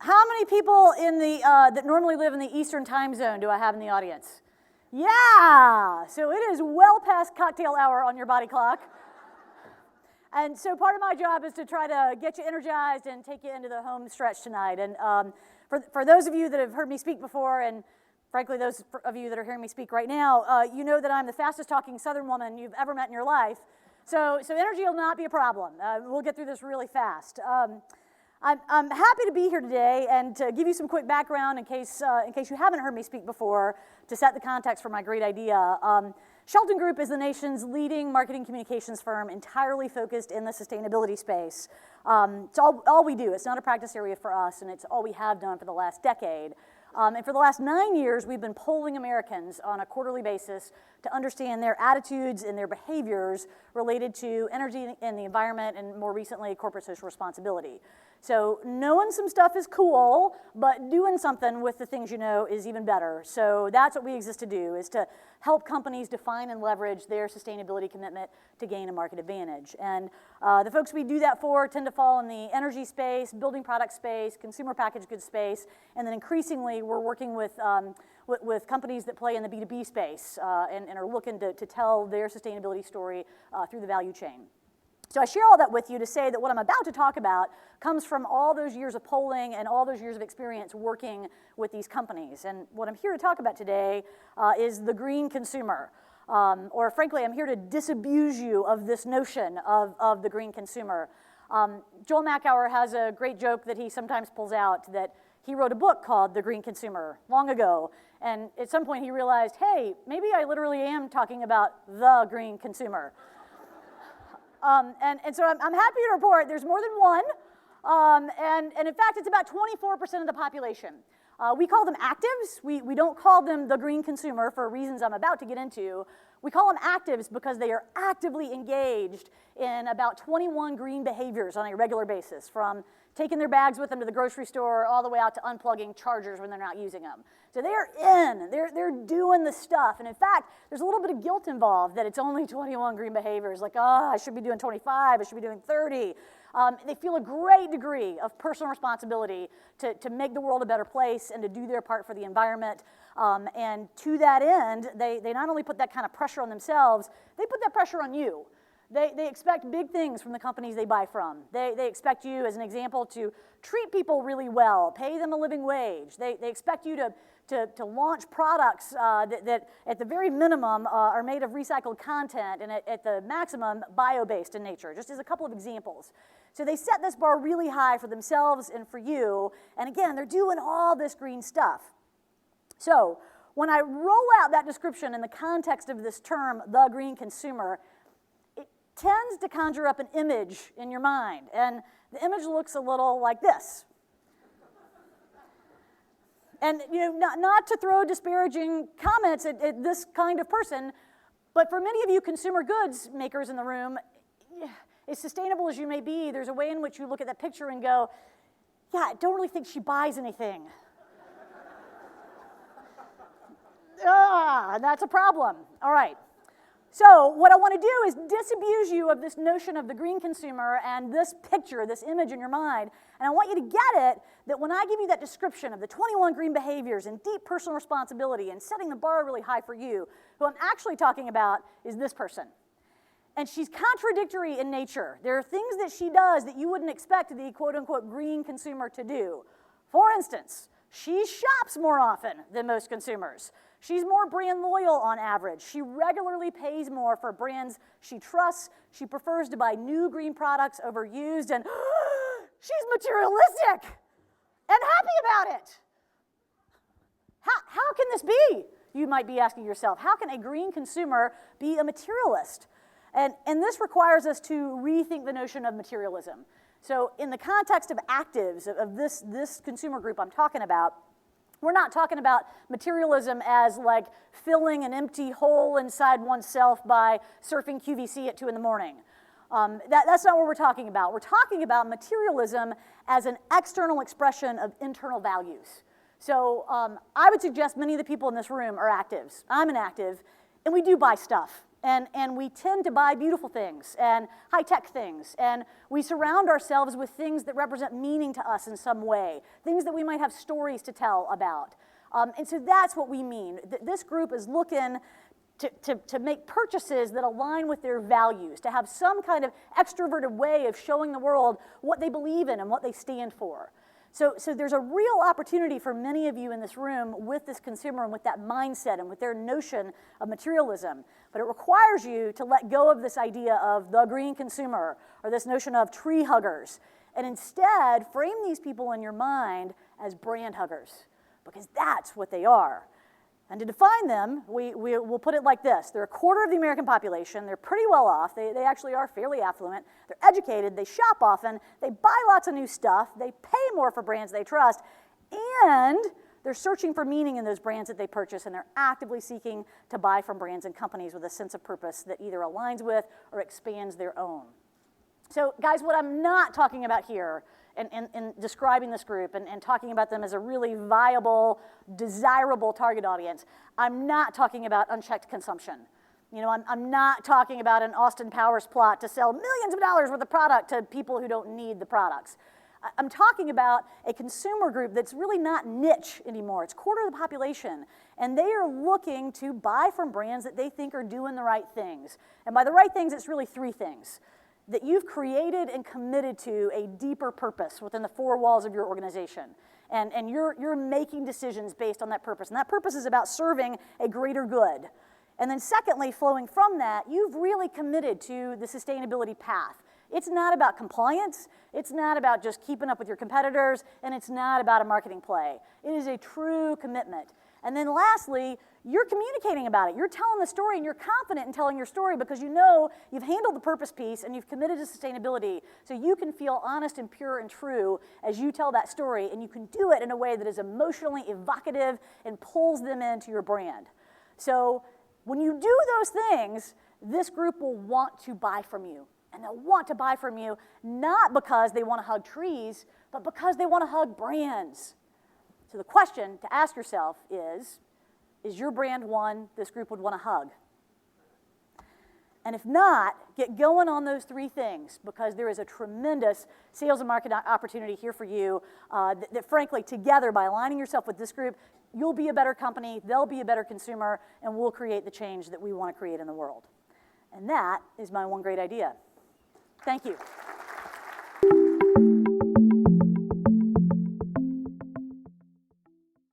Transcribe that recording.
How many people in the that normally live in the Eastern time zone do I have in the audience? Yeah, so it is well past cocktail hour on your body clock. And so part of my job is to try to get you energized and take you into the home stretch tonight. And for those of you that have heard me speak before, and frankly those of you that are hearing me speak right now, you know that I'm the fastest talking Southern woman you've ever met in your life. So energy will not be a problem. We'll get through this really fast. I'm happy to be here today and to give you some quick background in case you haven't heard me speak before, to set the context for my great idea. Shelton Group is the nation's leading marketing communications firm entirely focused in the sustainability space. It's all we do. It's not a practice area for us, and it's all we have done for the last decade. And for the last 9 years, we've been polling Americans on a quarterly basis to understand their attitudes and their behaviors related to energy and the environment, and more recently, corporate social responsibility. So knowing some stuff is cool, but doing something with the things you know is even better. So that's what we exist to do, is to help companies define and leverage their sustainability commitment to gain a market advantage. And the folks we do that for tend to fall in the energy space, building product space, consumer packaged goods space, and then increasingly we're working with companies that play in the B2B space and are looking to tell their sustainability story through the value chain. So I share all that with you to say that what I'm about to talk about comes from all those years of polling and all those years of experience working with these companies. And what I'm here to talk about today is the green consumer. Or frankly, I'm here to disabuse you of this notion of the green consumer. Joel Mackauer has a great joke that he sometimes pulls out, that he wrote a book called The Green Consumer long ago. And at some point he realized, hey, maybe I literally am talking about the green consumer. And so I'm happy to report there's more than one, and in fact it's about 24% of the population. We call them actives. We don't call them the green consumer for reasons I'm about to get into. We call them actives because they are actively engaged in about 21 green behaviors on a regular basis, from taking their bags with them to the grocery store all the way out to unplugging chargers when they're not using them. So they're they're doing the stuff. And in fact, there's a little bit of guilt involved that it's only 21 green behaviors, like, I should be doing 25, I should be doing 30. They feel a great degree of personal responsibility to make the world a better place and to do their part for the environment. And to that end, they not only put that kind of pressure on themselves, they put that pressure on you. They expect big things from the companies they buy from. They expect you, as an example, to treat people really well, pay them a living wage. They expect you to launch products that at the very minimum are made of recycled content, and at the maximum bio-based in nature, just as a couple of examples. So they set this bar really high for themselves and for you, and again, they're doing all this green stuff. So when I roll out that description in the context of this term, the green consumer, tends to conjure up an image in your mind, and the image looks a little like this. And not to throw disparaging comments at this kind of person, but for many of you consumer goods makers in the room, as sustainable as you may be, there's a way in which you look at that picture and go, yeah, I don't really think she buys anything. That's a problem. All right. So what I want to do is disabuse you of this notion of the green consumer and this picture, this image in your mind, and I want you to get it that when I give you that description of the 21 green behaviors and deep personal responsibility and setting the bar really high for you, who I'm actually talking about is this person. And she's contradictory in nature. There are things that she does that you wouldn't expect the quote-unquote green consumer to do. For instance, she shops more often than most consumers. She's more brand loyal on average. She regularly pays more for brands she trusts. She prefers to buy new green products over used, and she's materialistic and happy about it. How can this be? You might be asking yourself, how can a green consumer be a materialist? And this requires us to rethink the notion of materialism. So in the context of actives, of this consumer group I'm talking about, we're not talking about materialism as like filling an empty hole inside oneself by surfing QVC at 2 in the morning. That's not what we're talking about. We're talking about materialism as an external expression of internal values. So I would suggest many of the people in this room are actives. I'm an active, and we do buy stuff. And we tend to buy beautiful things and high-tech things, and we surround ourselves with things that represent meaning to us in some way, things that we might have stories to tell about. And so that's what we mean. This group is looking to make purchases that align with their values, to have some kind of extroverted way of showing the world what they believe in and what they stand for. So there's a real opportunity for many of you in this room with this consumer and with that mindset and with their notion of materialism. But it requires you to let go of this idea of the green consumer or this notion of tree huggers, and instead frame these people in your mind as brand huggers, because that's what they are. And to define them, we'll put it like this. They're a quarter of the American population. They're pretty well off. They actually are fairly affluent. They're educated. They shop often. They buy lots of new stuff. They pay more for brands they trust. And they're searching for meaning in those brands that they purchase, and they're actively seeking to buy from brands and companies with a sense of purpose that either aligns with or expands their own. So, guys, what I'm not talking about here in describing this group and talking about them as a really viable, desirable target audience, I'm not talking about unchecked consumption. You know, I'm not talking about an Austin Powers plot to sell millions of dollars worth of product to people who don't need the products. I'm talking about a consumer group that's really not niche anymore. It's a quarter of the population, and they are looking to buy from brands that they think are doing the right things. And by the right things, it's really three things: that you've created and committed to a deeper purpose within the four walls of your organization. And you're making decisions based on that purpose. And that purpose is about serving a greater good. And then secondly, flowing from that, you've really committed to the sustainability path. It's not about compliance. It's not about just keeping up with your competitors. And it's not about a marketing play. It is a true commitment. And then lastly, you're communicating about it. You're telling the story, and you're confident in telling your story because you know you've handled the purpose piece and you've committed to sustainability, so you can feel honest and pure and true as you tell that story, and you can do it in a way that is emotionally evocative and pulls them into your brand. So when you do those things, this group will want to buy from you. And they'll want to buy from you not because they want to hug trees, but because they want to hug brands. So the question to ask yourself is your brand one this group would want to hug? And if not, get going on those three things, because there is a tremendous sales and marketing opportunity here for you that frankly, together, by aligning yourself with this group, you'll be a better company, they'll be a better consumer, and we'll create the change that we want to create in the world. And that is my one great idea. Thank you.